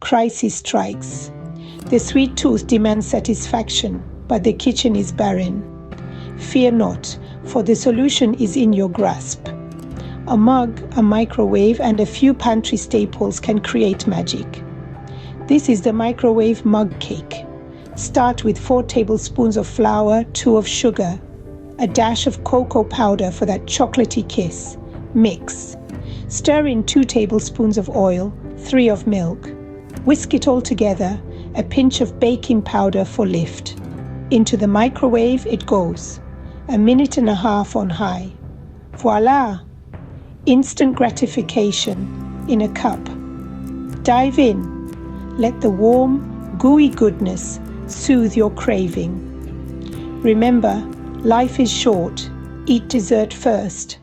Crisis strikes. The sweet tooth demands satisfaction, but the kitchen is barren. Fear not, for the solution is in your grasp. A mug, a microwave, and a few pantry staples can create magic. This is the microwave mug cake. Start with 4 tablespoons of flour, 2 of sugar, a dash of cocoa powder for that chocolatey kiss. Mix. Stir in 2 tablespoons of oil, 3 of milk. Whisk it all together, a pinch of baking powder for lift. Into the microwave it goes. 1.5 minutes on high. Voila! Instant gratification in a cup. Dive in. Let the warm, gooey goodness soothe your craving. Remember, life is short. Eat dessert first.